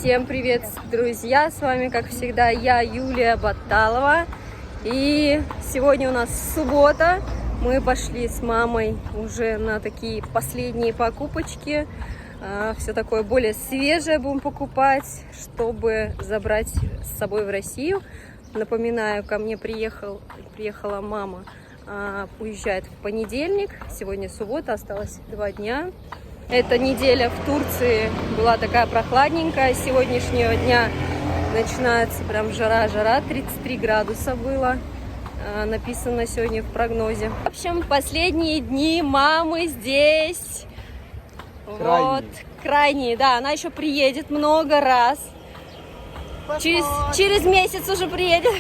Всем привет, друзья! С вами, как всегда, я, Юлия Баталова. И сегодня у нас суббота. Мы пошли с мамой уже на такие последние покупочки. Все такое более свежее будем покупать, чтобы забрать с собой в Россию. Напоминаю, ко мне приехала мама. Уезжает в понедельник. Сегодня суббота, осталось 2 дня. Эта неделя в Турции была такая прохладненькая. С сегодняшнего дня начинается прям жара, 33 градуса было. Написано сегодня в прогнозе. В общем, последние дни мамы здесь. Вот, крайние, да, она еще приедет много раз. Через месяц уже приедет.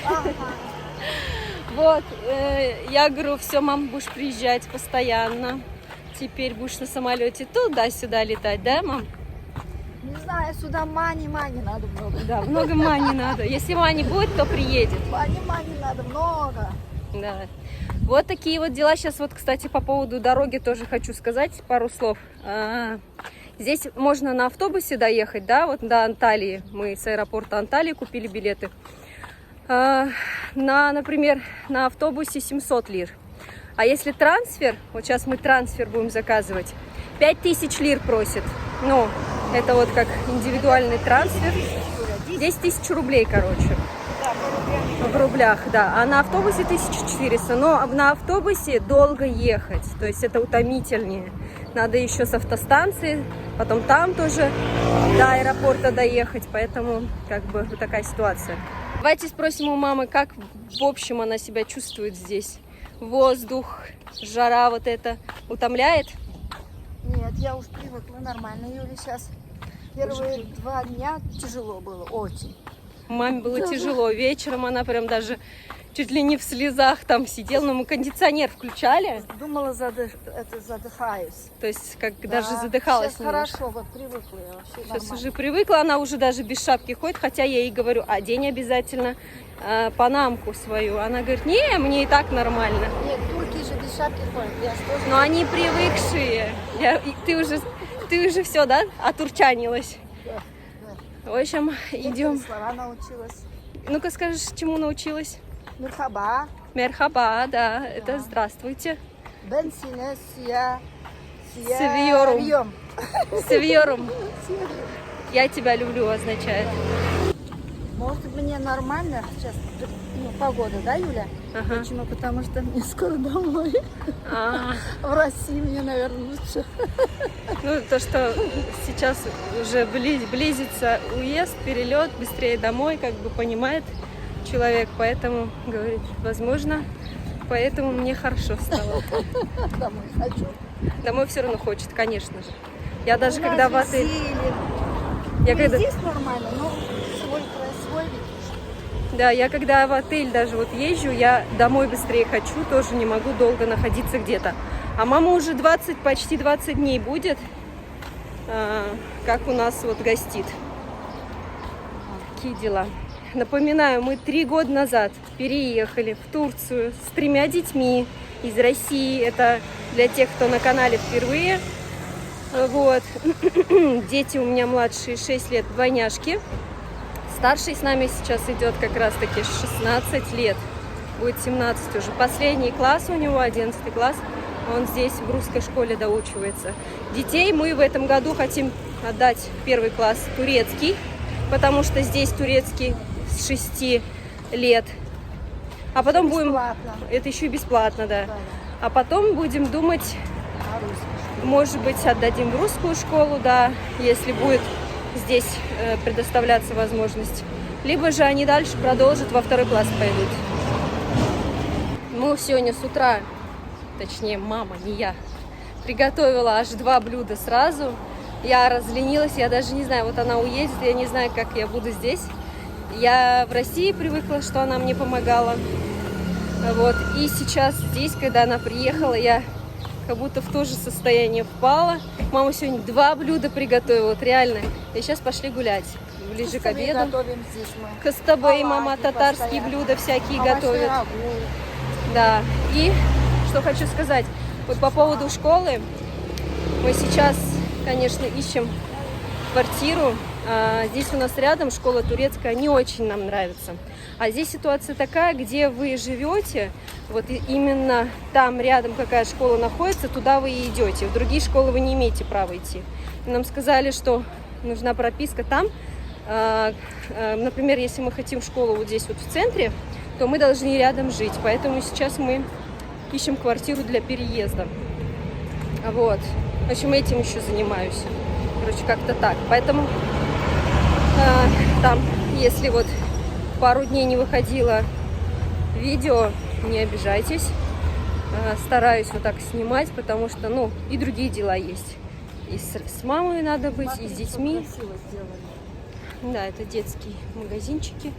Вот, я говорю, все, мам, будешь приезжать постоянно. Теперь будешь на самолете туда-сюда летать, да, мам? Не знаю, сюда мани надо много. Да, много мани надо. Если мани будет, то приедет. Мани надо много. Да. Вот такие вот дела. Сейчас вот, кстати, по поводу дороги тоже хочу сказать пару слов. Здесь можно на автобусе доехать, да, вот до Анталии. Мы с аэропорта Анталии купили билеты. Например, на автобусе 700 лир. А если трансфер, вот сейчас мы трансфер будем заказывать, 5000 лир просит. Ну, это вот как индивидуальный трансфер. Здесь 1000 рублей, короче. В рублях, да. А на автобусе 1400. Но на автобусе долго ехать. То есть это утомительнее. Надо еще с автостанции, потом там тоже до аэропорта доехать. Поэтому как бы вот такая ситуация. Давайте спросим у мамы, как в общем она себя чувствует здесь. Воздух, жара вот это утомляет? Нет, я уж привыкла нормально, Юля, сейчас. Первые 2 дня тяжело было, очень. Маме было тяжело. Вечером она прям даже чуть ли не в слезах там сидела, но мы кондиционер включали. Думала, задыхаюсь. То есть как Да, даже задыхалась сейчас немножко. хорошо, вот привыкла я вообще. Сейчас нормально. уже привыкла, она уже даже без шапки ходит, хотя я ей говорю, одень обязательно панамку свою. Она говорит, не, мне и так нормально. Нет, турки же без шапки ходят, я же тоже. Но они привыкшие. Ты уже все, да, отурчанилась? Да. В общем, Некоторые идем. слова научилась. Ну-ка скажешь, чему научилась? Мерхаба, Мерхаба, да, это здравствуйте. бен сине сия. Севьорум. Севьорум. Я тебя люблю означает. Может, мне нормально сейчас погода, да, Юля? Ага. Почему? Потому что мне скоро домой. А, В России мне, наверное, лучше. ну, то, что сейчас уже близится уезд, перелет, быстрее домой, как бы понимает человек, поэтому, говорит, возможно, поэтому мне хорошо стало. Домой хочу. Домой все равно хочет, конечно же. Я даже У нас когда в отель... Здесь нормально, но свой вид. Да, я когда в отель даже вот езжу, я домой быстрее хочу, тоже не могу долго находиться где-то. А мама уже почти 20 дней будет, как у нас вот гостит. Такие дела. Напоминаю, мы 3 года назад переехали в Турцию с 3 детьми из России. Это для тех, кто на канале впервые. Вот. Дети у меня младшие 6 лет, двойняшки. Старший с нами сейчас идет как раз таки 16 лет. Будет 17 уже. Последний класс у него, 11 класс. Он здесь в русской школе доучивается. Детей мы в этом году хотим отдать в 1 класс турецкий, потому что здесь турецкий с 6 лет. А потом будем... Бесплатно. Это еще и бесплатно, да. Да. А потом будем думать, А русский? может быть, отдадим в русскую школу, да, если будет здесь предоставляться возможность. Либо же они дальше продолжат, во 2 класс пойдут. Мы сегодня с утра, точнее мама, не я, приготовила аж 2 блюда сразу. Я разленилась, я даже не знаю, вот она уедет, я не знаю, как я буду здесь. Я в России привыкла, что она мне помогала. Вот. И сейчас здесь, когда она приехала, я как будто в то же состояние впала. Мама сегодня 2 блюда приготовила, вот реально. И сейчас пошли гулять, ближе к обеду. Готовим здесь мы. Кастабей, мама Оладьи татарские постоянно. блюда всякие Овощной готовит. рагу. Да. И что хочу сказать, вот по поводу школы, мы сейчас, конечно, ищем квартиру. Здесь у нас рядом школа турецкая, не очень нам нравится. А здесь ситуация такая, где вы живете, вот именно там рядом какая школа находится, туда вы и идете. В другие школы вы не имеете права идти. Нам сказали, что нужна прописка там. Например, если мы хотим школу вот здесь вот в центре, то мы должны рядом жить. Поэтому сейчас мы ищем квартиру для переезда. Вот. В общем, этим еще занимаюсь. Короче, как-то так. Поэтому там, если вот пару дней не выходило видео, не обижайтесь. Стараюсь вот так снимать, потому что, ну, и другие дела есть. И с мамой надо быть, и с детьми. Да, это детские магазинчики.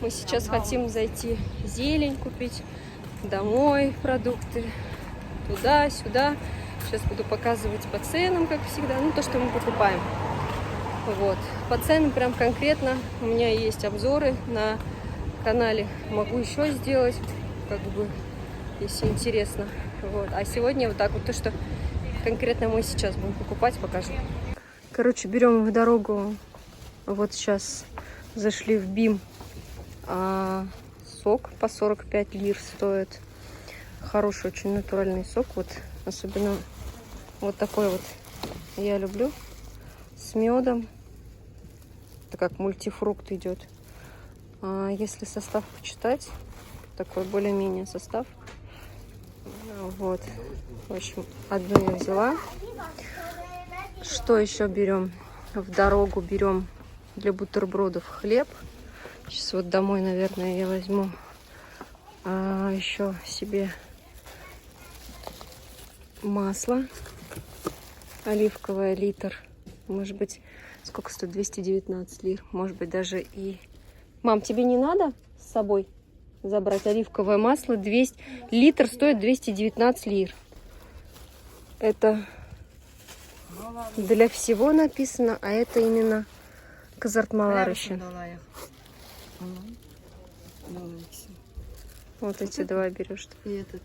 Мы сейчас хотим зайти зелень купить, домой продукты, туда-сюда. Сейчас буду показывать по ценам, как всегда, ну, то, что мы покупаем. Вот. По ценам прям конкретно у меня есть обзоры на канале. Могу еще сделать, как бы, если интересно. Вот. А сегодня вот так вот то, что конкретно мы сейчас будем покупать, покажу. Короче, берем в дорогу. Вот сейчас зашли в БИМ. Сок по 45 лир стоит. Хороший, очень натуральный сок. Вот особенно вот такой вот я люблю. С медом. Это как мультифрукт идет. Если состав почитать, такой более-менее состав. Вот. В общем, одну я взяла. Что еще берем? В дорогу берем для бутербродов хлеб. Сейчас вот домой, наверное, я возьму еще себе масло оливковое, литр. Может быть, сколько стоит? 219 лир. Может быть, даже и... Мам, тебе не надо с собой забрать оливковое масло? 200... Литр стоит 219 лир. Это для всего написано, а это именно Казартмалар еще. Вот эти два берешь. И этот.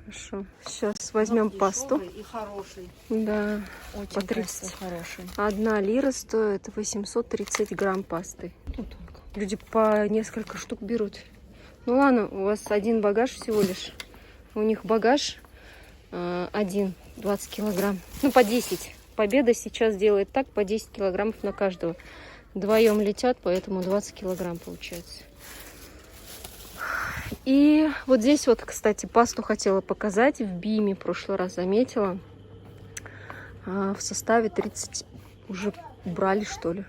Хорошо. Сейчас возьмем пасту. И хороший. Да. Очень по 30. хороший. 1 лира стоит 830 грамм пасты. Люди по несколько штук берут. Ну ладно, у вас один багаж всего лишь. У них багаж один, 20 килограмм. Ну, по 10. Победа сейчас делает так, по 10 килограммов на каждого. Вдвоем летят, поэтому 20 килограмм получается. И вот здесь вот, кстати, пасту хотела показать. В БИМе в прошлый раз заметила. В составе 30... Уже убрали, что ли?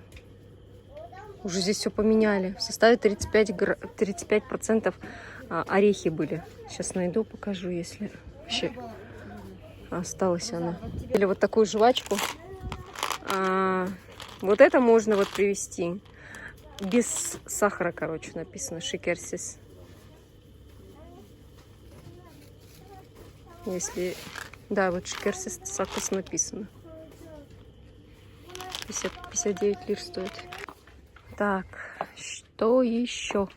Уже здесь все поменяли. В составе 35% орехи были. Сейчас найду, покажу, если вообще осталась она. Или вот такую жвачку. Вот это можно вот привезти. Без сахара, короче, написано. Шекерсис. Если... Да, вот шекерсис сакос написано. 59 лир стоит. Так, что еще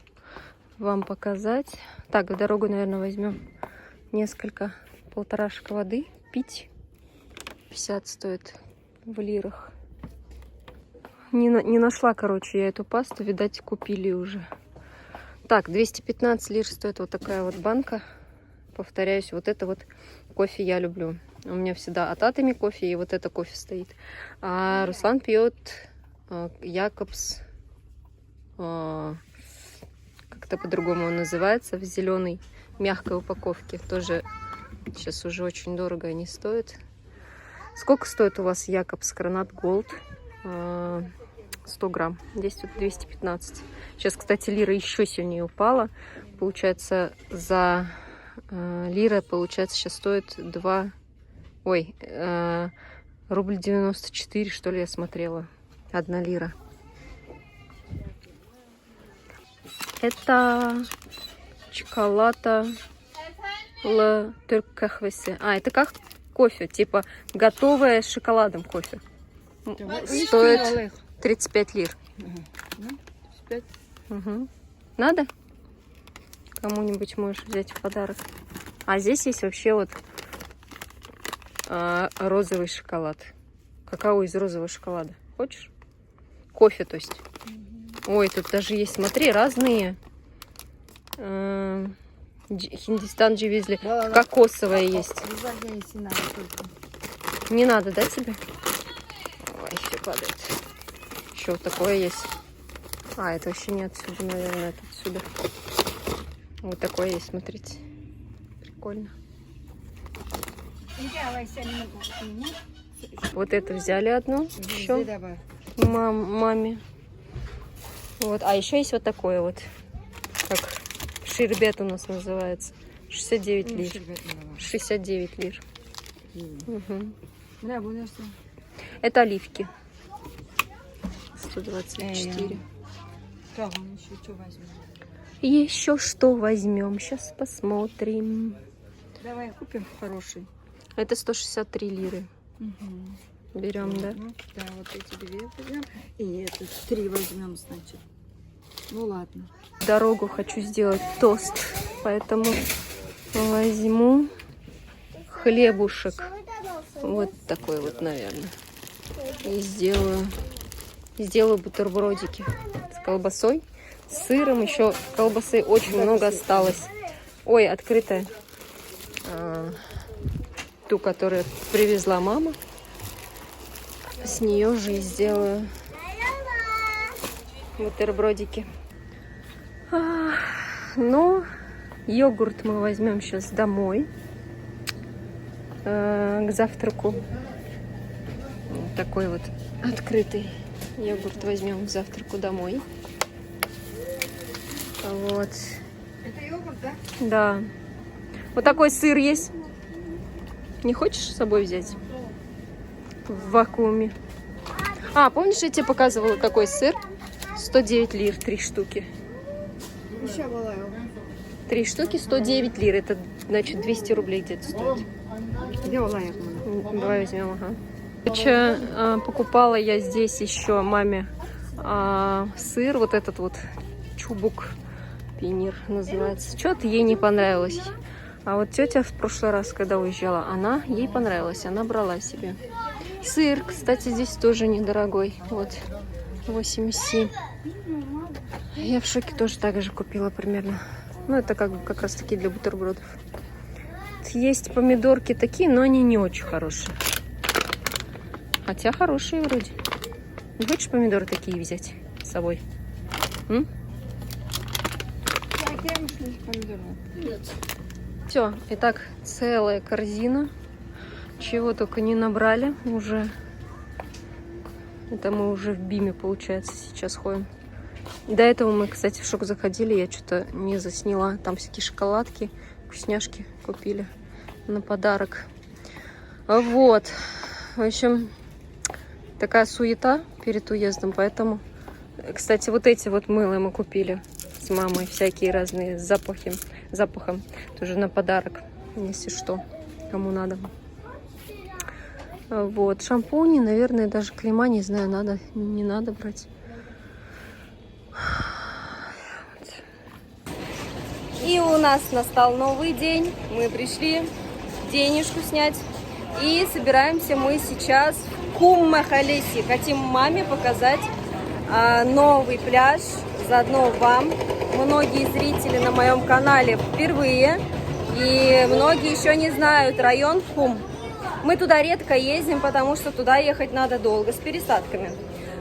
вам показать? Так, в дорогу, наверное, возьмем несколько, полторашка воды пить. 50 стоит в лирах. Не нашла, короче, я эту пасту. Видать, купили уже. Так, 215 лир стоит вот такая вот банка. Повторяюсь, вот это вот кофе я люблю. У меня всегда от Атоми кофе, и вот это кофе стоит. А Руслан пьет Якобс. Как-то по-другому он называется. В зеленой мягкой упаковке. Тоже сейчас уже очень дорого они стоят. Сколько стоит у вас Якобс Гранат Голд? 100 грамм. Здесь тут 215. Сейчас, кстати, лира еще сильнее упала. Получается, за лира, получается, сейчас стоит 2... Ой, рубль 94, что ли, я смотрела. 1 лира. Это чоколата Ла Түрк кахвеси. Это как кофе, типа готовое с шоколадом кофе. Стоит 35 лир. Угу. Надо? Кому-нибудь можешь взять в подарок. А здесь есть вообще вот розовый шоколад. Какао из розового шоколада. Хочешь? кофе, то есть. Ой, тут даже есть, смотри, разные. Хиндустан дживизли. Кокосовая есть. Не надо, да, тебе? Ой, все падает. Еще вот такое есть. А, это вообще не отсюда, наверное, это отсюда. Вот такое есть, смотрите. Прикольно. Вот это взяли одну еще маме. Вот. А еще есть вот такое вот, как шербет у нас называется. 69 лир. 69 лир. Угу. Это оливки. 124. Еще что возьмем? Сейчас посмотрим. Давай купим хороший. Это 163 лиры. Угу. Берем, да? Да, вот эти 2 возьмем. И это 3 возьмем, значит. Ну ладно. Дорогу хочу сделать тост, поэтому возьму хлебушек. Вот такой вот, наверное. И сделаю бутербродики с колбасой, с сыром. Еще колбасы очень много осталось. Ой, открытая. Ту, которую привезла мама. С нее же и сделаю бутербродики. Ну, йогурт мы возьмем сейчас домой к завтраку. Вот такой вот открытый йогурт возьмем к завтраку домой. Вот. Это йогурт, да? Да. Вот такой сыр есть. Не хочешь с собой взять? В вакууме. А, помнишь, я тебе показывала такой сыр? 109 лир, 3 штуки. Еще была. 3 штуки 109 лир. Это, значит, 200 рублей где-то стоит. Где Олая? Давай возьмем, ага. Короче, покупала я здесь еще маме сыр. Вот этот вот чубук пинир называется. Что-то ей не понравилось. А вот тетя в прошлый раз, когда уезжала, ей понравилось. Она брала себе. Сыр, кстати, здесь тоже недорогой. Вот, 87. Я в шоке, тоже так же купила примерно. Ну, это как раз таки для бутербродов. Есть помидорки такие, но они не очень хорошие. Хотя хорошие вроде. Не хочешь помидоры такие взять с собой? М? Все, итак, целая корзина. Чего только не набрали уже. Это мы уже в Биме, получается, сейчас ходим. До этого мы, кстати, в шок заходили, я что-то не засняла. Там всякие шоколадки, вкусняшки купили на подарок. Вот. В общем, такая суета перед уездом, поэтому... Кстати, вот эти вот мыло мы купили с мамой, всякие разные с запахом. Тоже на подарок, если что, кому надо. Вот, шампуни, наверное, даже крема, не знаю, надо, не надо брать. И у нас настал новый день. Мы пришли денежку снять. И собираемся мы сейчас в Кум-Махалеси. Хотим маме показать новый пляж. Заодно вам. Многие зрители на моем канале впервые. И многие еще не знают район Кум. Мы туда редко ездим, потому что туда ехать надо долго, с пересадками.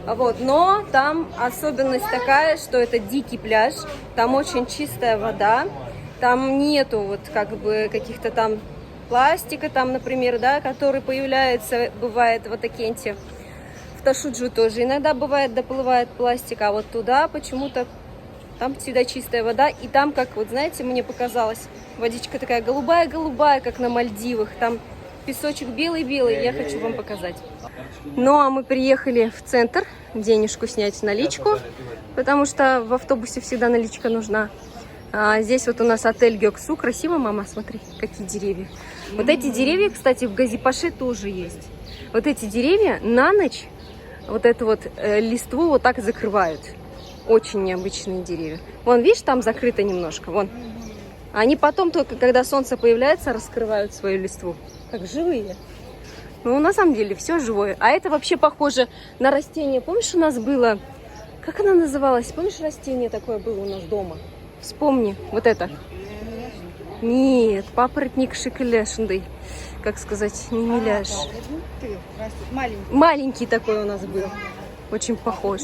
Вот. Но там особенность такая, что это дикий пляж, там очень чистая вода, там нету вот как бы каких-то там пластика, там, например, да, который появляется, бывает в Атакенте. В Ташуджу тоже иногда бывает, доплывает пластик, а вот туда почему-то там всегда чистая вода, и там, как вот знаете, мне показалось, водичка такая голубая-голубая, как на Мальдивах, там песочек белый-белый, я хочу вам показать. Ну, а мы приехали в центр денежку снять, наличку, потому что в автобусе всегда наличка нужна. А здесь вот у нас отель Гёксу. Красиво, мама, смотри, какие деревья. Вот эти деревья, кстати, в Газипаше тоже есть. Вот эти деревья на ночь, вот эту вот листву вот так закрывают. Очень необычные деревья. Вон, видишь, там закрыто немножко, вон. Они потом только, когда солнце появляется, раскрывают свою листву. Как живые. Ну, на самом деле, все живое. А это вообще похоже на растение. Помнишь, у нас было... Как оно называлось? Помнишь, растение такое было у нас дома? Вспомни. Вот это. Нет, папоротник шикелешндый. Как сказать, не миляш. Маленький. Маленький такой у нас был. Очень похож.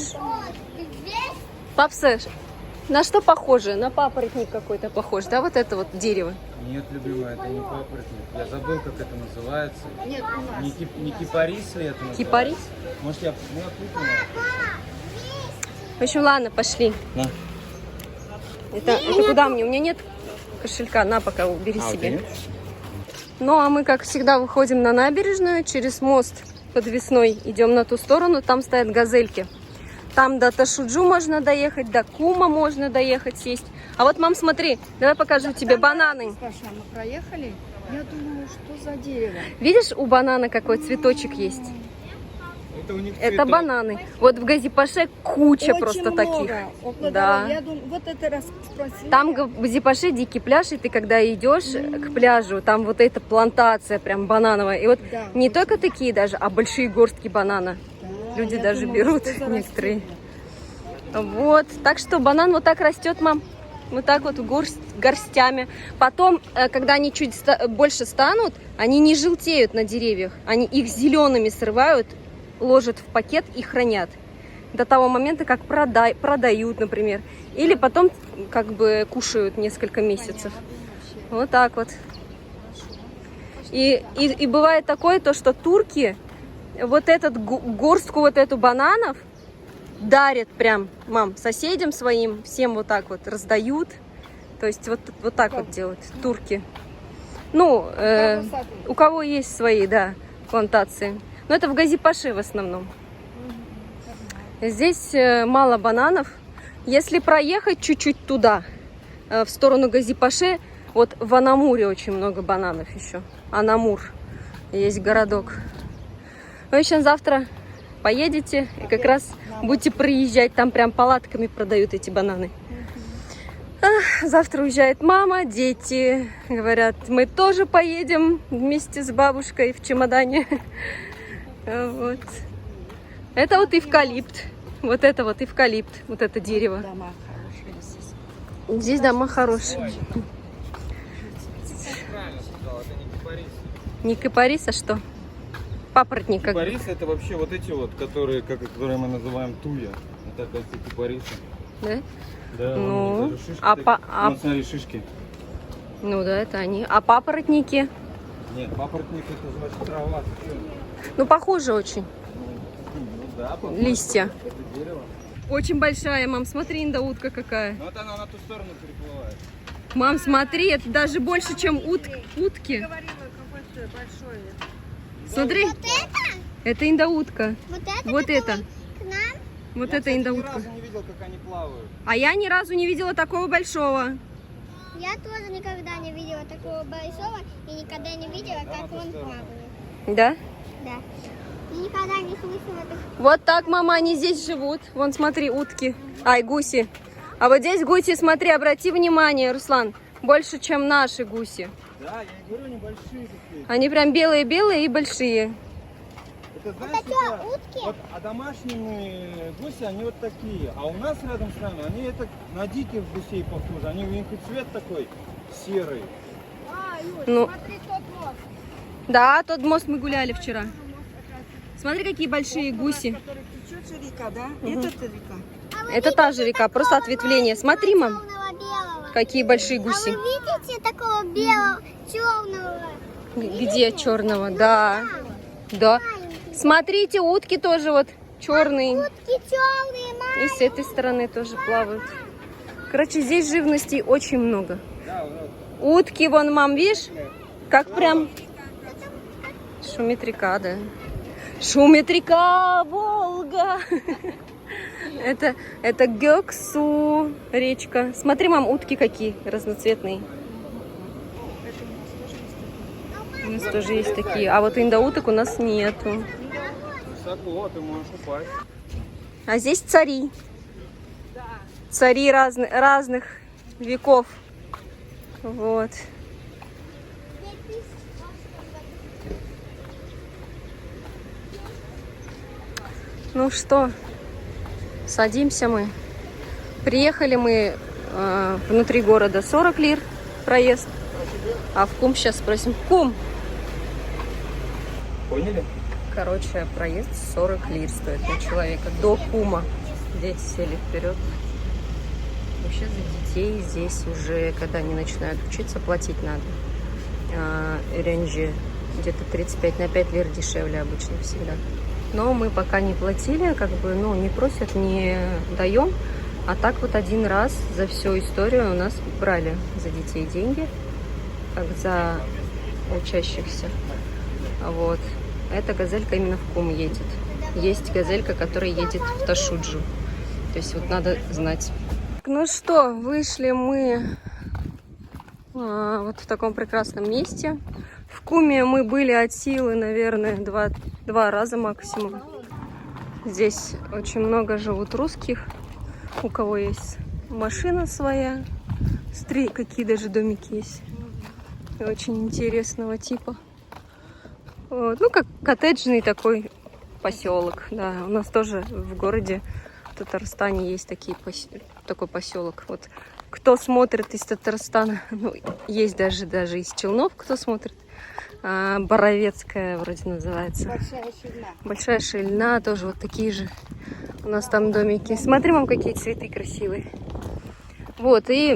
Папса, на что похоже? На папоротник какой-то похож, да? Вот это вот дерево. Нет, любимая, это не папоротник. Я забыл, как это называется. Нет, у нас. Не кипарис ли это называется? Кипарис? Может, я путаю? В общем, ладно, пошли. На. Это куда мне? У меня нет кошелька. На, пока убери А, себе. нет? Ну, а мы, как всегда, выходим на набережную. Через мост подвесной идем на ту сторону. Там стоят газельки. Там до Ташуджу можно доехать, до Кума можно доехать, сесть. А вот, мам, смотри, давай покажу тебе бананы. Саша, мы проехали. Я думаю, что за дерево? Видишь, у банана какой цветочек есть? Это у них Это цветок. бананы. Вот в Газипаше куча Очень просто много. таких. Около Да. дороги. Я думаю, вот это раз спросила. Там в Газипаше дикий пляж, и ты когда идешь к пляжу, там вот эта плантация прям банановая. И вот Да, не очень. только такие даже, а большие горстки банана. Да, Люди я даже думала, берут что за некоторые. растение. Вот, так что банан вот так растет, мам. Вот так вот горстями. Потом, когда они чуть больше станут, они не желтеют на деревьях. Они их зелеными срывают, ложат в пакет и хранят. До того момента, как продают, например. Или потом как бы кушают несколько месяцев. Вот так вот. И бывает такое, то, что турки вот этот горстку вот эту бананов дарят прям, мам, соседям своим, всем вот так вот раздают. То есть вот так вот делают турки. Ну, у кого есть свои, да, плантации. Но это в Газипаше в основном. Здесь мало бананов. Если проехать чуть-чуть туда, в сторону Газипаше, вот в Анамуре очень много бананов еще. Анамур. Есть городок. В общем, завтра поедете и как раз будете проезжать. Там прям палатками продают эти бананы. Завтра уезжает мама, дети говорят, мы тоже поедем вместе с бабушкой в чемодане. Вот. Это вот эвкалипт. Вот это вот эвкалипт. Вот это дерево. Дома хорошие здесь. Здесь дома хорошие. Правильно сказал, это не кипарис. Не кипарис, а что? Папоротник. Как бы. Кипарис это вообще вот эти вот, которые мы называем туя. Это, оказывается, кипарисы. Да? Да, Ну, вон даже шишки а такие. а- Вон, смотри, шишки. Ну да, это они. А папоротники? Нет, папоротник это значит трава. Ну, похоже очень. Ну да, Листья. это дерево. Очень большая, мам, смотри, индаутка какая. Ну вот она на ту сторону переплывает. Мам, смотри, это даже больше, чем утки. Говорила, какое-то большое. Смотри. Это индаутка. Вот это. К нам Вот Я, это кстати, ни индаутка. разу не видел, как они плавают. А я ни разу не видела такого большого. я тоже никогда не видела такого большого и никогда не видела, как он плавает. Да? Да. И никогда не слышала такого. Вот так, мама, они здесь живут. Вон, смотри, утки. Ай, гуси. А вот здесь гуси, смотри, обрати внимание, Руслан. Больше, чем наши гуси. Да, я и говорю, они большие такие. Они прям белые-белые и большие. Это знаешь, Это что, это- утки? вот, а домашние гуси, они вот такие. А у нас рядом с нами, они это на диких гусей похожи. Они, у них и цвет такой серый. А, Юль, Ну. смотри, тот мост. Да, тот мост мы гуляли вчера. Смотри, какие большие гуси. Который течет же река, да? Это река. Это та же река, просто ответвление. Смотри, мам, Черного белого. какие большие А гуси. вы видите такого белого, черного? Где черного? Да. Да. Смотрите, утки тоже вот черные. Утки черные, мама. И с этой стороны тоже плавают. Короче, здесь живностей очень много. Утки, вон, мам, видишь? Как прям... Шумит река, да. Шумит река, Волга. Это Гёксу речка. Смотри, мам, утки какие разноцветные. У нас тоже есть такие. А вот индауток у нас нету. Высоко, ты можешь упасть. А здесь цари. Цари разных веков. Вот. Ну что, садимся мы. Приехали мы внутри города 40 лир проезд. А в Кум сейчас спросим. Кум! Поняли? Короче, проезд 40 лир стоит на человека. До Кума. Здесь сели вперед. Вообще за детей здесь уже, когда они начинают учиться, платить надо. Ренжи где-то 35 на 5 лир дешевле обычно всегда. Но мы пока не платили, как бы, ну, не просят, не даем. А так вот один раз за всю историю у нас брали за детей деньги, как за учащихся. Вот. Эта газелька именно в Кум едет. Есть газелька, которая едет в Ташуджу. То есть вот надо знать. Ну что, вышли мы вот в таком прекрасном месте. В Куме мы были от силы, наверное, два раза максимум. Здесь очень много живут русских, у кого есть машина своя. Смотри, какие даже домики есть. Очень интересного типа. Вот. Ну, как коттеджный такой поселок. Да, у нас тоже в городе в Татарстане есть такой поселок. Вот кто смотрит из Татарстана, ну, есть даже из Челнов, кто смотрит. Боровецкая вроде называется. Большая Шильна. Большая Шильна, тоже вот такие же. У нас там домики. Смотри, мам, какие цветы красивые. Вот, и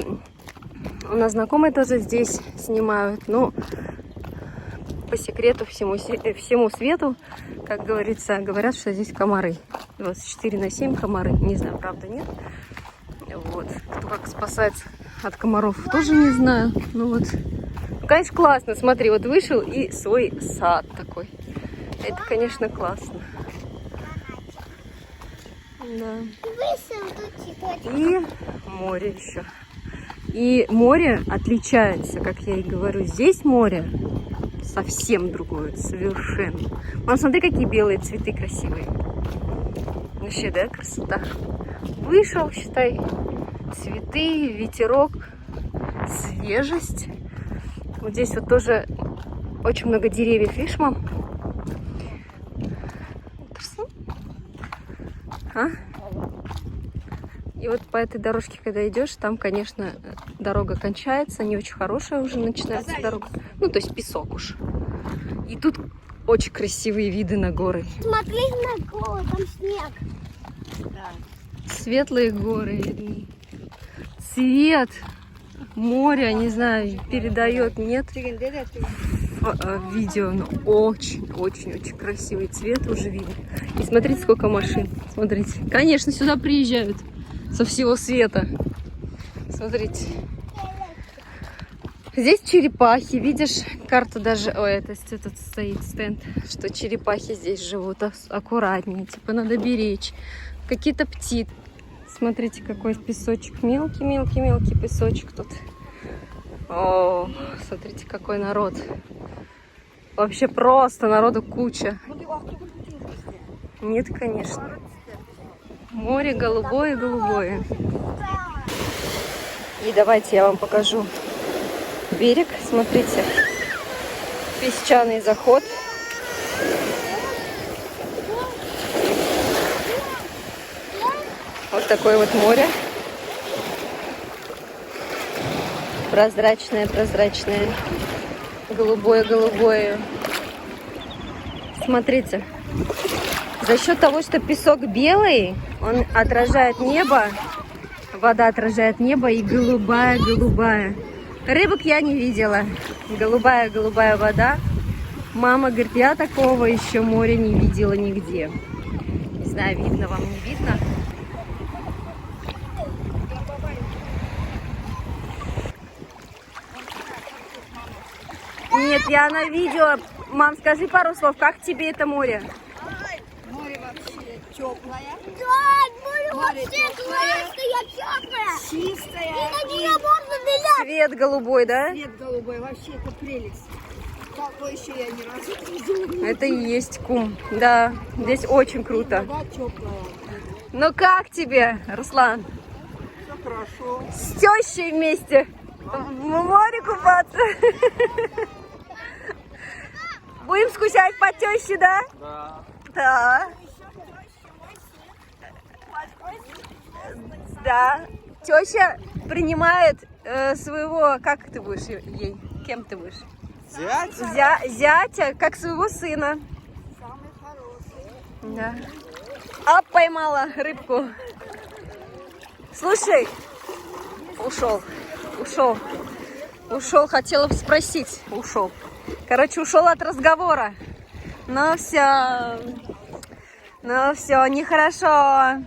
у нас знакомые тоже здесь снимают. Но по секрету всему свету, как говорится, говорят, что здесь комары. 24/7 комары. Не знаю, правда, нет. Вот. Кто как спасается от комаров, тоже не знаю. Ну вот. Ну, конечно, классно. Смотри, вот вышел и свой сад такой. Это, конечно, классно. Да. И море еще. И море отличается, как я и говорю. Здесь море совсем другое, совершенно. Мам, смотри, какие белые цветы красивые. Вообще, да, красота. Вышел, считай, цветы, ветерок, свежесть. Вот здесь вот тоже очень много деревьев, видишь, мам? А? И вот по этой дорожке, когда идешь, там, конечно, дорога кончается, не очень хорошая уже начинается дорога. Ну, то есть песок уж. И тут очень красивые виды на горы. Смотри на горы, там снег. Светлые горы видны. Цвет моря, не знаю, передает, нет, видео, но очень-очень красивый цвет уже видно. И смотрите, сколько машин. Смотрите. Конечно, сюда приезжают со всего света. Смотрите. Здесь черепахи. Видишь, карта даже... Ой, это тут стоит стенд, что черепахи здесь живут. Аккуратнее. Типа надо беречь. Какие-то птицы. Смотрите, какой песочек. Мелкий песочек тут. О, смотрите, какой народ. Вообще просто народу куча. Нет, конечно. Море голубое. И давайте я вам покажу берег. Смотрите. Песчаный заход. Вот такое вот море. Прозрачное. Голубое. Смотрите. За счет того, что песок белый, он отражает небо. Вода отражает небо и голубая. Рыбок я не видела. Голубая вода. Мама говорит, я такого еще моря не видела нигде. Не знаю, видно вам, не видно. Нет, я на видео. Мам, скажи пару слов, как тебе это море? Море вообще теплое. Да, море вообще классное, теплое. Чистое. И на нее можно нырять. Цвет голубой, да? Цвет голубой. Вообще это прелесть. Такое еще я ни разу не видела. Это и есть Кум. Да, здесь очень круто. Вода теплая. Ну как тебе, Руслан? Все хорошо. С тещей вместе в море купаться. Будем скучать по теще, да? Да. Да. Да. Теща принимает своего, как ты будешь ей? Кем ты будешь? Зять? Зятя, как своего сына. Самый хороший. Да. А, поймала рыбку. Слушай, ушел, хотела бы спросить, ушел. Короче, ушел от разговора. Но все, нехорошо.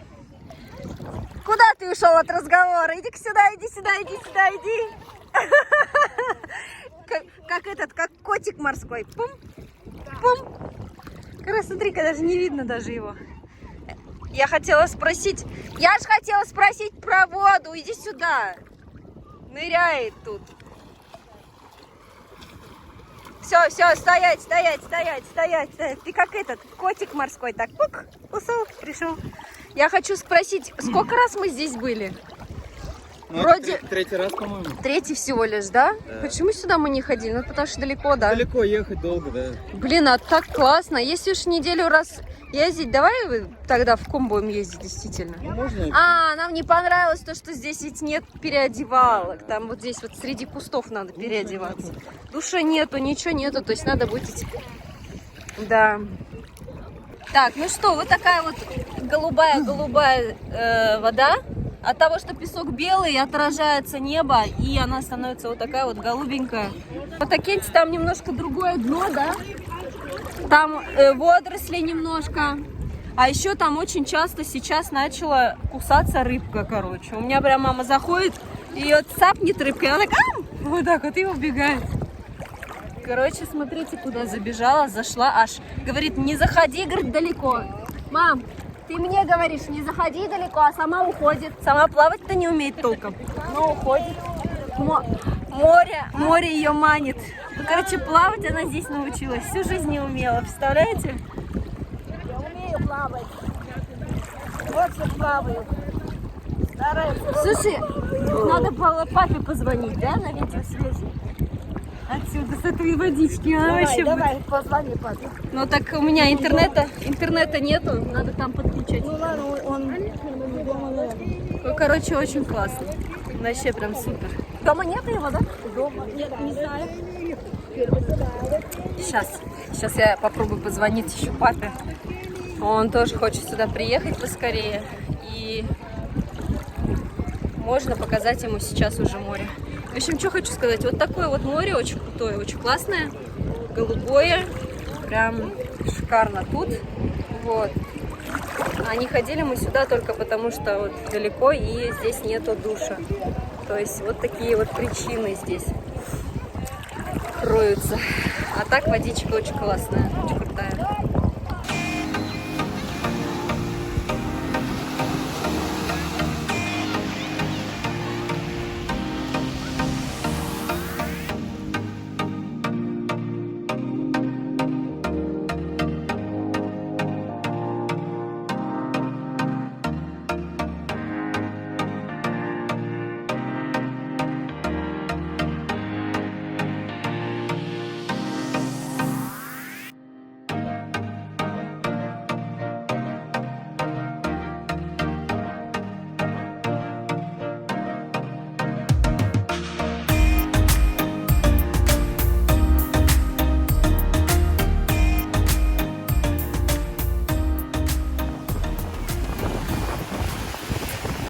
Куда ты ушел от разговора? Иди-ка сюда, иди. Как котик морской. Пум, пум. Смотри-ка, даже не видно даже его. Я хотела спросить про воду. Иди сюда. Ныряет тут. Все, стоять. Ты как этот котик морской. Так, пук, ушел, пришел. Я хочу спросить, сколько раз мы здесь были? Ну, Вроде... Третий раз, по-моему. Третий всего лишь, да? Почему сюда мы не ходили? Ну, потому что далеко, да? Далеко ехать, долго, да. Блин, а так классно. Если уж неделю раз ездить, давай тогда в Кум будем ездить, действительно. Можно? Нам не понравилось то, что здесь ведь нет переодевалок. Там вот здесь вот среди кустов надо переодеваться. Душа нету, ничего нету, то есть надо будет идти. Да. Так, ну что, вот такая вот голубая вода. От того, что песок белый, отражается небо, и она становится вот такая вот голубенькая. В Потакенте там немножко другое дно, да? Там водоросли немножко. А еще там очень часто сейчас начала кусаться рыбка, короче. У меня прям мама заходит, ее цапнет рыбка, и она так, вот так вот и убегает. Короче, смотрите, куда забежала, зашла аж. Говорит, не заходи, говорит, далеко. Мам, ты мне говоришь, не заходи далеко, а сама уходит. Сама плавать-то не умеет толком, но уходит. Море ее манит. Ну, короче, плавать она здесь научилась. Всю жизнь не умела, представляете? Я умею плавать. Вот что плаваю. Стараюсь. Слушай, надо было папе позвонить, да, на видеосвязи? Отсюда, с этой водички. Давай, позвони папе. Ну так у меня интернета нету, надо там подключать. Ну ладно, он дома, наверное. Ну, короче, очень классно. Вообще прям супер. Дома нет его, да? Дома. Нет, не знаю. Сейчас я попробую позвонить еще папе. Он тоже хочет сюда приехать поскорее. И можно показать ему сейчас уже море. В общем, что хочу сказать. Вот такое вот море очень крутое, очень классное. Голубое. Прям шикарно тут. Вот. А не ходили мы сюда только потому, что вот далеко и здесь нету душа. То есть вот такие вот причины здесь кроются. А так водичка очень классная. Очень